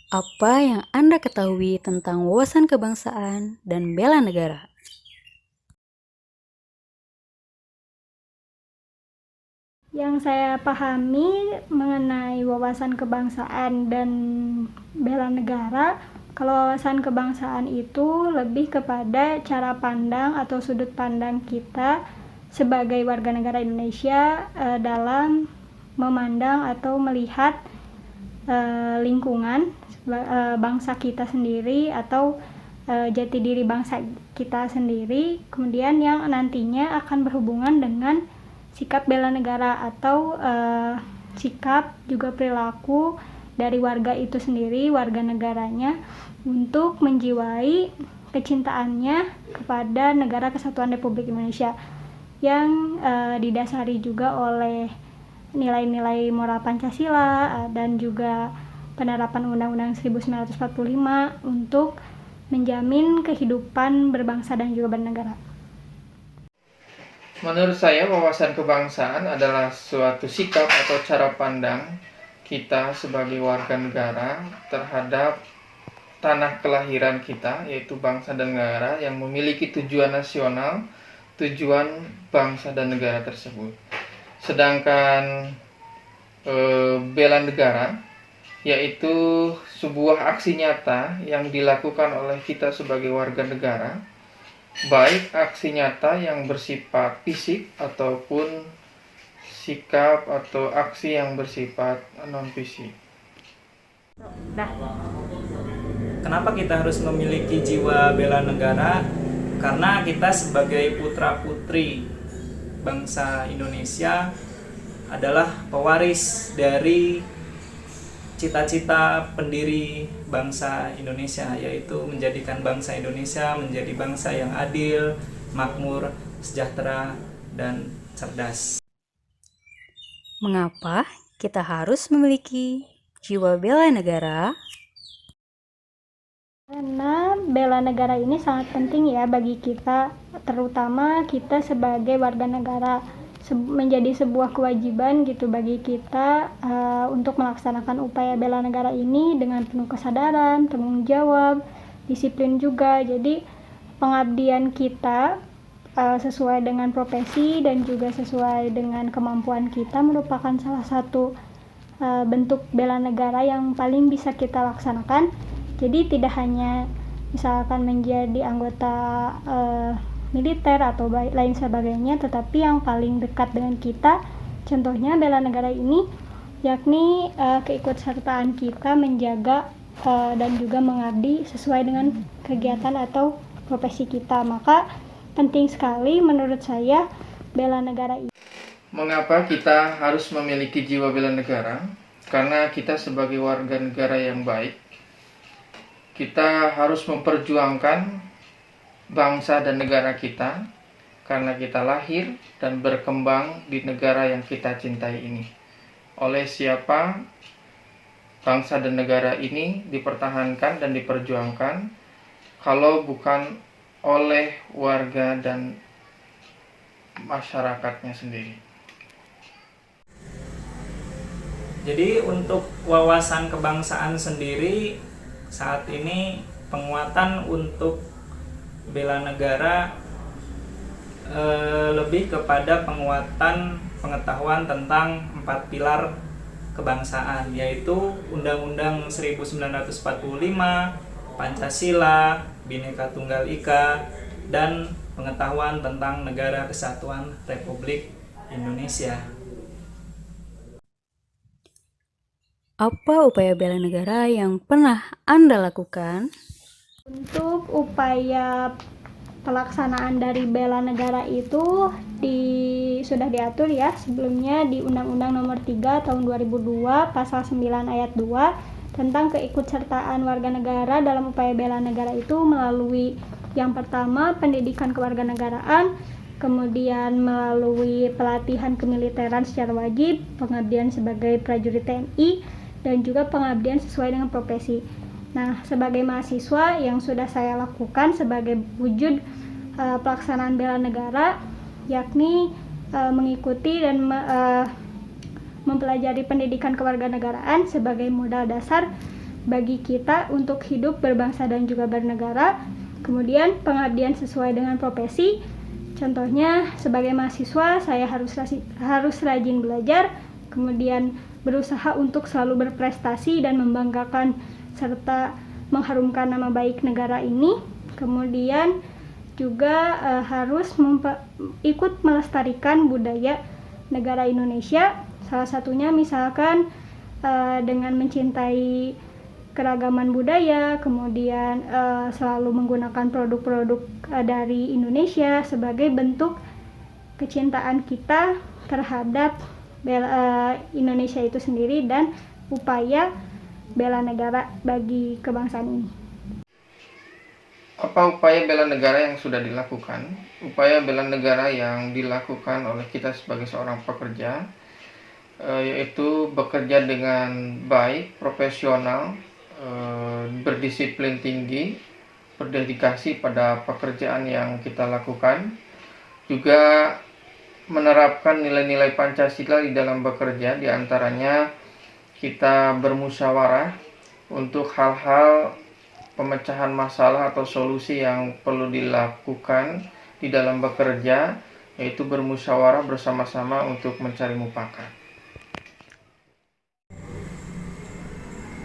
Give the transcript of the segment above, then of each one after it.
Apa yang Anda ketahui tentang wawasan kebangsaan dan bela negara? Yang saya pahami mengenai wawasan kebangsaan dan bela negara, kalau wawasan kebangsaan itu lebih kepada cara pandang atau sudut pandang kita sebagai warga negara Indonesia dalam memandang atau melihat lingkungan bangsa kita sendiri atau jati diri bangsa kita sendiri, kemudian yang nantinya akan berhubungan dengan sikap bela negara atau sikap juga perilaku dari warga itu sendiri, warga negaranya, untuk menjiwai kecintaannya kepada Negara Kesatuan Republik Indonesia yang didasari juga oleh nilai-nilai moral Pancasila dan juga penerapan Undang-Undang 1945 untuk menjamin kehidupan berbangsa dan juga bernegara. Menurut saya, wawasan kebangsaan adalah suatu sikap atau cara pandang kita sebagai warga negara terhadap tanah kelahiran kita, yaitu bangsa dan negara yang memiliki tujuan nasional, tujuan bangsa dan negara tersebut. Sedangkan bela negara yaitu sebuah aksi nyata yang dilakukan oleh kita sebagai warga negara, baik aksi nyata yang bersifat fisik ataupun sikap atau aksi yang bersifat non fisik. Kenapa kita harus memiliki jiwa bela negara? Karena kita sebagai putra-putri bangsa Indonesia adalah pewaris dari cita-cita pendiri bangsa Indonesia, yaitu menjadikan bangsa Indonesia menjadi bangsa yang adil, makmur, sejahtera, dan cerdas. Mengapa kita harus memiliki jiwa bela negara? Karena bela negara ini sangat penting ya bagi kita, terutama kita sebagai warga negara, menjadi sebuah kewajiban gitu bagi kita untuk melaksanakan upaya bela negara ini dengan penuh kesadaran, tanggung jawab, disiplin juga. Jadi pengabdian kita sesuai dengan profesi dan juga sesuai dengan kemampuan kita merupakan salah satu bentuk bela negara yang paling bisa kita laksanakan. Jadi tidak hanya misalkan menjadi anggota militer atau lain sebagainya, tetapi yang paling dekat dengan kita, contohnya bela negara ini, yakni keikutsertaan kita menjaga dan juga mengabdi sesuai dengan kegiatan atau profesi kita. Maka penting sekali menurut saya bela negara ini. Mengapa kita harus memiliki jiwa bela negara? Karena kita sebagai warga negara yang baik, kita harus memperjuangkan bangsa dan negara kita karena kita lahir dan berkembang di negara yang kita cintai ini. Oleh siapa bangsa dan negara ini dipertahankan dan diperjuangkan kalau bukan oleh warga dan masyarakatnya sendiri. Jadi untuk wawasan kebangsaan sendiri, saat ini penguatan untuk bela negara lebih kepada penguatan pengetahuan tentang 4 pilar kebangsaan, yaitu Undang-Undang 1945, Pancasila, Bhinneka Tunggal Ika, dan pengetahuan tentang Negara Kesatuan Republik Indonesia. Apa upaya bela negara yang pernah Anda lakukan? Untuk upaya pelaksanaan dari bela negara itu sudah diatur ya sebelumnya di Undang-Undang Nomor 3 Tahun 2002 Pasal 9 Ayat 2 tentang keikutsertaan warga negara dalam upaya bela negara itu melalui yang pertama pendidikan kewarganegaraan, kemudian melalui pelatihan kemiliteran secara wajib, pengabdian sebagai prajurit TNI, dan juga pengabdian sesuai dengan profesi. Nah, sebagai mahasiswa yang sudah saya lakukan sebagai wujud pelaksanaan bela negara, yakni mengikuti dan mempelajari pendidikan kewarganegaraan sebagai modal dasar bagi kita untuk hidup berbangsa dan juga bernegara. Kemudian pengabdian sesuai dengan profesi. Contohnya sebagai mahasiswa saya harus rajin belajar, kemudian berusaha untuk selalu berprestasi dan membanggakan serta mengharumkan nama baik negara ini. Kemudian juga harus ikut melestarikan budaya negara Indonesia. Salah satunya misalkan dengan mencintai keragaman budaya, kemudian selalu menggunakan produk-produk dari Indonesia sebagai bentuk kecintaan kita terhadap Indonesia itu sendiri dan upaya bela negara bagi kebangsaan ini. Apa upaya bela negara yang sudah dilakukan? Upaya bela negara yang dilakukan oleh kita sebagai seorang pekerja, yaitu bekerja dengan baik, profesional, berdisiplin tinggi, berdedikasi pada pekerjaan yang kita lakukan, juga menerapkan nilai-nilai Pancasila di dalam bekerja, diantaranya kita bermusyawarah untuk hal-hal pemecahan masalah atau solusi yang perlu dilakukan di dalam bekerja, yaitu bermusyawarah bersama-sama untuk mencari mufakat.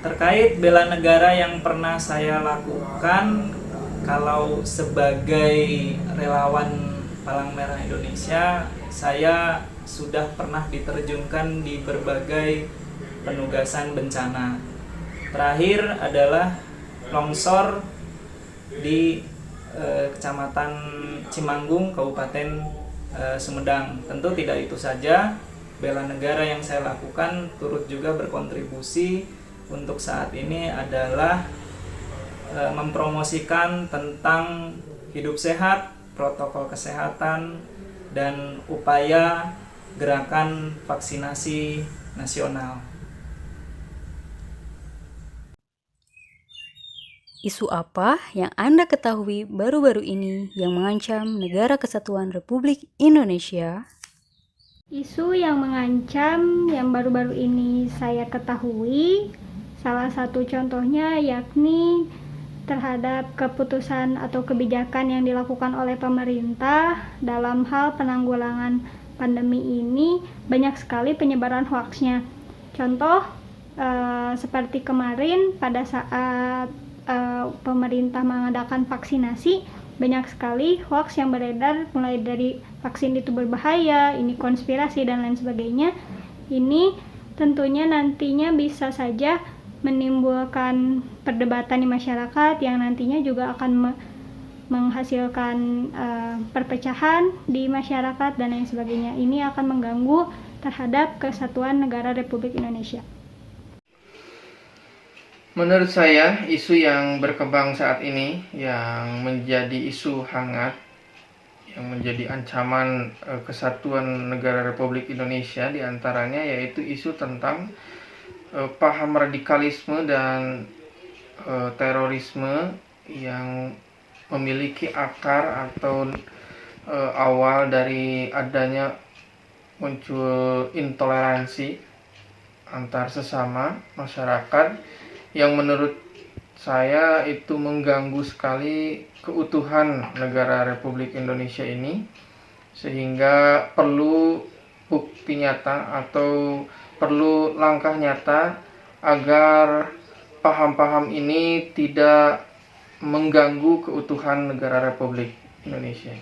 Terkait bela negara yang pernah saya lakukan, kalau sebagai relawan Palang Merah Indonesia, saya sudah pernah diterjunkan di berbagai penugasan bencana. Terakhir adalah longsor di Kecamatan Cimanggung, Kabupaten Sumedang. Tentu tidak itu saja, bela negara yang saya lakukan turut juga berkontribusi untuk saat ini adalah mempromosikan tentang hidup sehat, protokol kesehatan, dan upaya gerakan vaksinasi nasional. Isu apa yang Anda ketahui baru-baru ini yang mengancam Negara Kesatuan Republik Indonesia? Isu yang mengancam yang baru-baru ini saya ketahui, salah satu contohnya yakni terhadap keputusan atau kebijakan yang dilakukan oleh pemerintah dalam hal penanggulangan pandemi ini, banyak sekali penyebaran hoaxnya. Contoh seperti kemarin pada saat pemerintah mengadakan vaksinasi, banyak sekali hoax yang beredar, mulai dari vaksin itu berbahaya, ini konspirasi dan lain sebagainya. Ini tentunya nantinya bisa saja menimbulkan perdebatan di masyarakat yang nantinya juga akan menghasilkan perpecahan di masyarakat dan lain sebagainya. Ini akan mengganggu terhadap kesatuan negara Republik Indonesia. Menurut saya, isu yang berkembang saat ini yang menjadi isu hangat, yang menjadi ancaman kesatuan negara Republik Indonesia, diantaranya yaitu isu tentang paham radikalisme dan terorisme yang memiliki akar atau awal dari adanya muncul intoleransi antar sesama masyarakat yang menurut saya itu mengganggu sekali keutuhan negara Republik Indonesia ini, sehingga perlu bukti nyata atau perlu langkah nyata agar paham-paham ini tidak mengganggu keutuhan negara Republik Indonesia.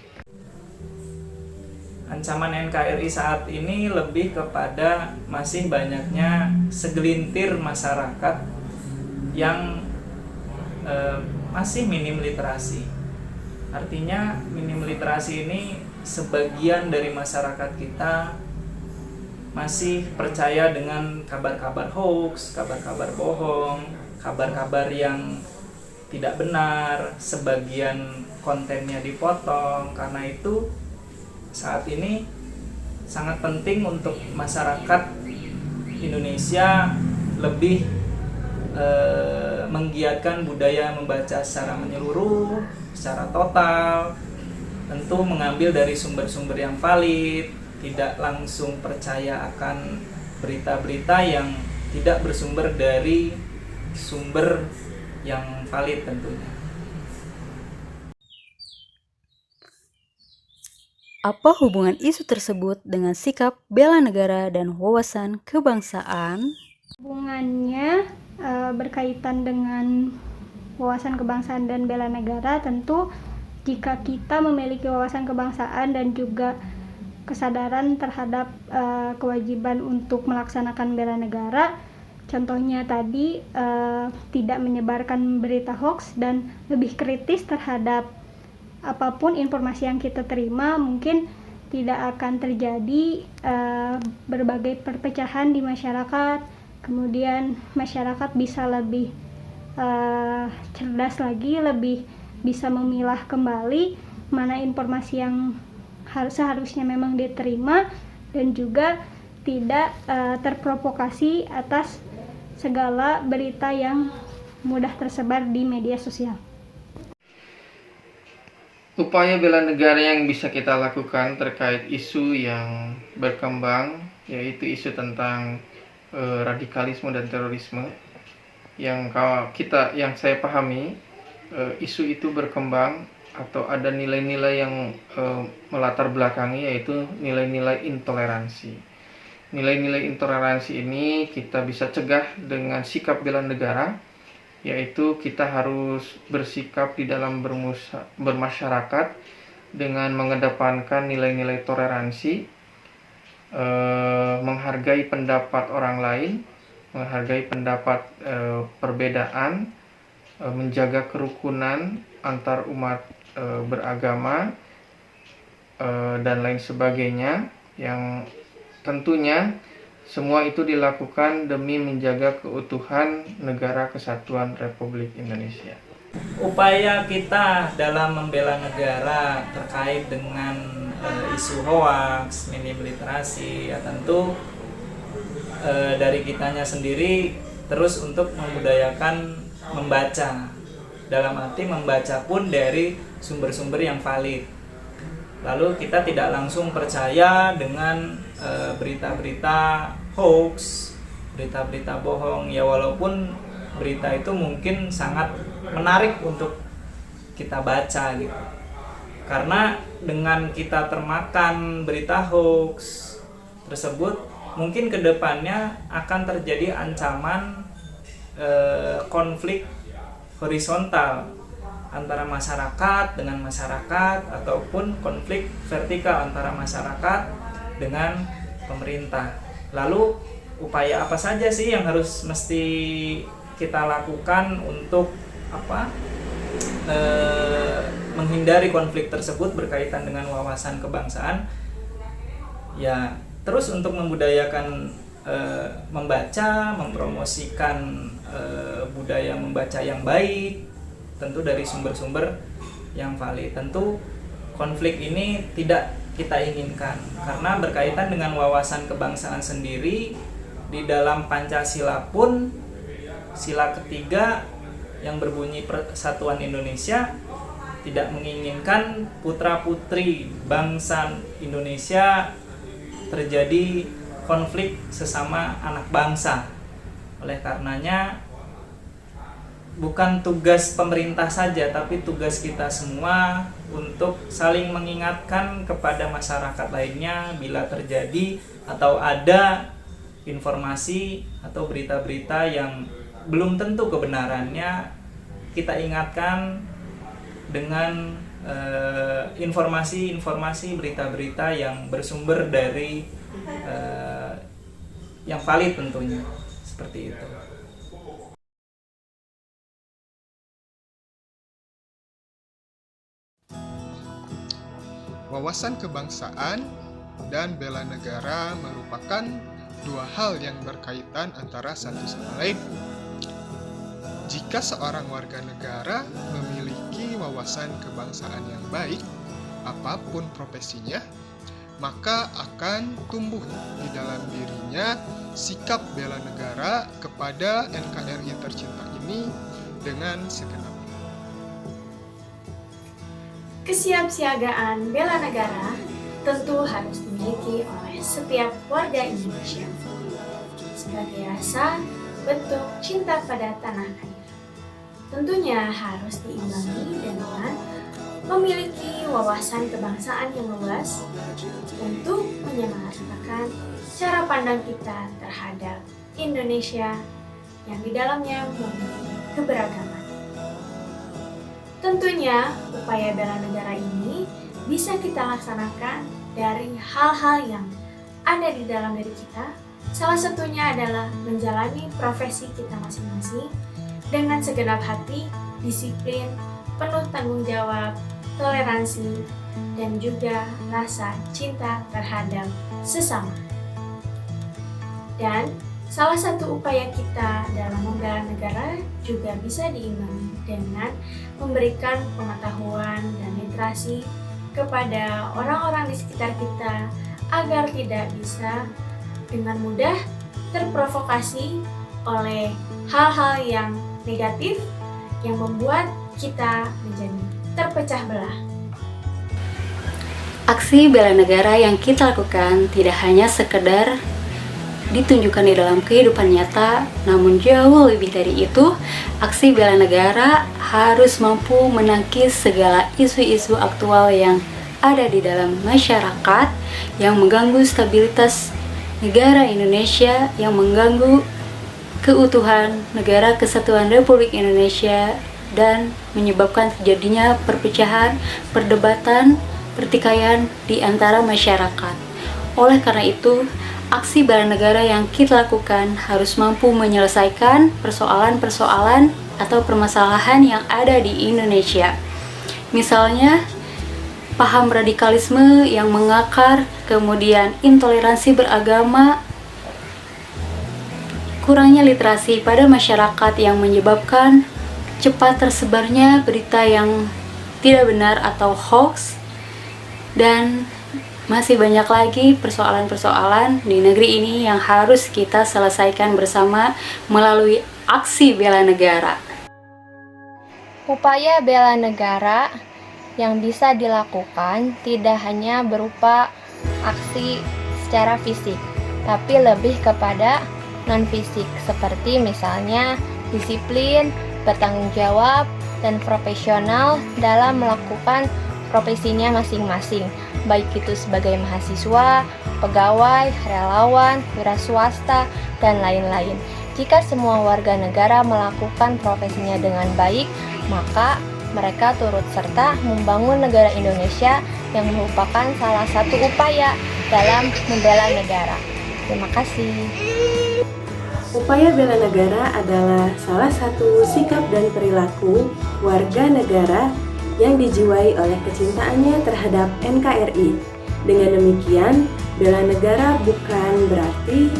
Ancaman NKRI saat ini lebih kepada masih banyaknya segelintir masyarakat yang masih minim literasi. Artinya minim literasi ini sebagian dari masyarakat kita masih percaya dengan kabar-kabar hoax, kabar-kabar bohong, kabar-kabar yang tidak benar, sebagian kontennya dipotong. Karena itu saat ini sangat penting untuk masyarakat Indonesia lebih menggiatkan budaya membaca secara menyeluruh, secara total, tentu mengambil dari sumber-sumber yang valid, tidak langsung percaya akan berita-berita yang tidak bersumber dari sumber yang valid tentunya. Apa hubungan isu tersebut dengan sikap bela negara dan wawasan kebangsaan? Hubungannya berkaitan dengan wawasan kebangsaan dan bela negara, tentu jika kita memiliki wawasan kebangsaan dan juga kesadaran terhadap kewajiban untuk melaksanakan bela negara, contohnya tadi tidak menyebarkan berita hoax dan lebih kritis terhadap apapun informasi yang kita terima, mungkin tidak akan terjadi berbagai perpecahan di masyarakat. Kemudian masyarakat bisa lebih cerdas lagi, lebih bisa memilah kembali mana informasi yang seharusnya memang diterima, dan juga tidak terprovokasi atas segala berita yang mudah tersebar di media sosial. Upaya bela negara yang bisa kita lakukan terkait isu yang berkembang, yaitu isu tentang radikalisme dan terorisme. Yang saya pahami, isu itu berkembang atau ada nilai-nilai yang melatar belakangi, yaitu nilai-nilai intoleransi. Nilai-nilai intoleransi ini kita bisa cegah dengan sikap bela negara, yaitu kita harus bersikap di dalam bermasyarakat dengan mengedepankan nilai-nilai toleransi, menghargai pendapat orang lain, menghargai pendapat perbedaan, menjaga kerukunan antar umat beragama, dan lain sebagainya, yang tentunya semua itu dilakukan demi menjaga keutuhan Negara Kesatuan Republik Indonesia. Upaya kita dalam membela negara terkait dengan isu hoaks, minim literasi, ya tentu dari kitanya sendiri terus untuk membudayakan membaca. Dalam arti membaca pun dari sumber-sumber yang valid. Lalu kita tidak langsung percaya dengan berita-berita hoax, berita-berita bohong, ya walaupun berita itu mungkin sangat menarik untuk kita baca gitu. Karena dengan kita termakan berita hoax tersebut, mungkin kedepannya akan terjadi ancaman konflik horizontal antara masyarakat dengan masyarakat, ataupun konflik vertikal antara masyarakat dengan pemerintah. Lalu upaya apa saja sih yang harus mesti kita lakukan untuk menghindari konflik tersebut berkaitan dengan wawasan kebangsaan? Ya, terus untuk membudayakan membaca, mempromosikan budaya membaca yang baik, tentu dari sumber-sumber yang valid. Tentu konflik ini tidak kita inginkan, karena berkaitan dengan wawasan kebangsaan sendiri. Di dalam Pancasila pun sila ketiga yang berbunyi Persatuan Indonesia tidak menginginkan putra-putri bangsa Indonesia terjadi konflik sesama anak bangsa. Oleh karenanya bukan tugas pemerintah saja, tapi tugas kita semua untuk saling mengingatkan kepada masyarakat lainnya bila terjadi atau ada informasi atau berita-berita yang belum tentu kebenarannya, kita ingatkan dengan informasi-informasi, berita-berita yang bersumber dari yang valid tentunya, seperti itu. Wawasan kebangsaan dan bela negara merupakan dua hal yang berkaitan antara satu sama lain. Jika seorang warga negara memiliki wawasan kebangsaan yang baik, apapun profesinya, maka akan tumbuh di dalam dirinya sikap bela negara kepada NKRI tercinta ini dengan segenap. Kesiapsiagaan bela negara tentu harus dimiliki oleh setiap warga Indonesia sebagai rasa bentuk cinta pada tanah air. Tentunya harus diimbangi dengan memiliki wawasan kebangsaan yang luas untuk menyamaratakan cara pandang kita terhadap Indonesia yang di dalamnya memiliki keberagaman. Tentunya upaya bela negara ini bisa kita laksanakan dari hal-hal yang ada di dalam diri kita. Salah satunya adalah menjalani profesi kita masing-masing dengan segenap hati, disiplin, penuh tanggung jawab, toleransi, dan juga rasa cinta terhadap sesama. Dan salah satu upaya kita dalam membela negara juga bisa diimbangi dengan memberikan pengetahuan dan literasi kepada orang-orang di sekitar kita agar tidak bisa dengan mudah terprovokasi oleh hal-hal yang negatif yang membuat kita menjadi terpecah belah. Aksi bela negara yang kita lakukan tidak hanya sekedar ditunjukkan di dalam kehidupan nyata, namun jauh lebih dari itu, aksi bela negara harus mampu menangkis segala isu-isu aktual yang ada di dalam masyarakat yang mengganggu stabilitas negara Indonesia, yang mengganggu keutuhan Negara Kesatuan Republik Indonesia dan menyebabkan terjadinya perpecahan, perdebatan, pertikaian di antara masyarakat. Oleh karena itu, aksi bela negara yang kita lakukan harus mampu menyelesaikan persoalan-persoalan atau permasalahan yang ada di Indonesia. Misalnya, paham radikalisme yang mengakar, kemudian intoleransi beragama, kurangnya literasi pada masyarakat yang menyebabkan cepat tersebarnya berita yang tidak benar atau hoax, dan masih banyak lagi persoalan-persoalan di negeri ini yang harus kita selesaikan bersama melalui aksi bela negara. Upaya bela negara yang bisa dilakukan tidak hanya berupa aksi secara fisik, tapi lebih kepada non-fisik, seperti misalnya disiplin, bertanggung jawab, dan profesional dalam melakukan profesinya masing-masing, baik itu sebagai mahasiswa, pegawai, relawan, wira swasta, dan lain-lain. Jika semua warga negara melakukan profesinya dengan baik, maka mereka turut serta membangun negara Indonesia yang merupakan salah satu upaya dalam membela negara. Terima kasih. Upaya bela negara adalah salah satu sikap dan perilaku warga negara yang dijiwai oleh kecintaannya terhadap NKRI. Dengan demikian, bela negara bukan berarti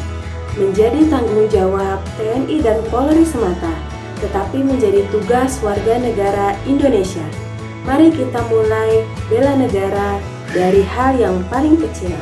menjadi tanggung jawab TNI dan Polri semata, tetapi menjadi tugas warga negara Indonesia. Mari kita mulai bela negara dari hal yang paling kecil.